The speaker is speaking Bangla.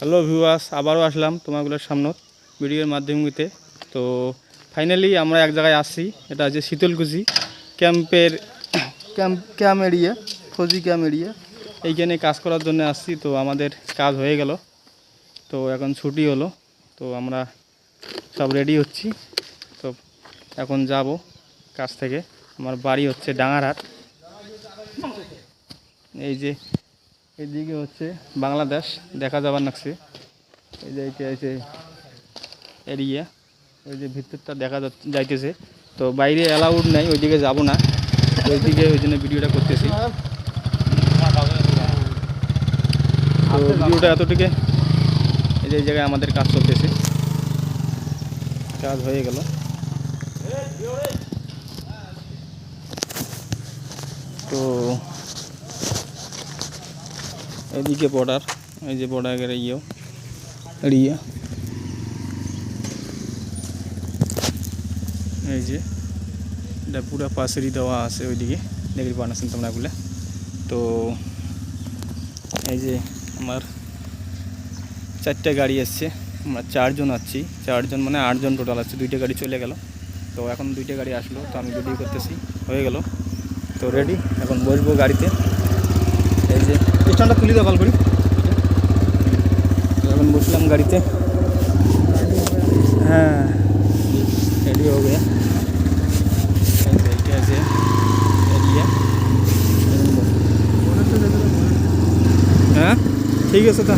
হ্যালো ভিউয়ার্স, আবারও আসলাম তোমাগুলোর সামনে ভিডিওর মাধ্যমে। তো ফাইনালি আমরা এক জায়গায় আসছি, এটা হচ্ছে শীতলকুচি ক্যাম্পের ক্যাম্প এরিয়া, ফৌজি ক্যাম্প এরিয়া। এইখানে কাজ করার জন্য আসছি। তো আমাদের কাজ হয়ে গেল, তো এখন ছুটি হলো, তো আমরা সব রেডি হচ্ছি। তো এখন যাব কাজ থেকে। আমার বাড়ি হচ্ছে ডাঙ্গারহাট। এই যে এদিকে হচ্ছে বাংলাদেশ দেখা যাবার নাকছে। এই যে এটা হচ্ছে এরিয়া, ওই যে ভিতরটা দেখা যাইতেছে। তো বাইরে অ্যালাউড নাই, ওইদিকে যাব না, ওইদিকে ওই জন্য ভিডিওটা করতেছি। তো ভিডিওটা এতটুকু। এই যে এই জায়গায় আমাদের কাজ চলতেছে, কাজ হয়ে গেল। তো এদিকে বর্ডার, এই যে বর্ডারের এরিয়া, এই যে এটা পুরো পাশেরই দেওয়া আছে, ওইদিকে দেখতে পাচ্ছেন তোমরা এগুলো। তো এই যে আমার 4টা গাড়ি আসছে, আমরা 4 জন আছি। 4 জন মানে 8 জন টোটাল আছে। 2টা গাড়ি চলে গেল, তো এখন 2টা গাড়ি আসলো, তো আমি ভিডিও করতেছি। হয়ে গেল, তো রেডি, এখন বসবো গাড়িতে। এই যে স্ট্যান্ডটা তুলি দাও ভালো করি। তো এখন বসলাম গাড়িতে। হ্যাঁ, রেডি হয়ে গেছে। এইটা আছে এরিয়া। হ্যাঁ ঠিক আছে। তা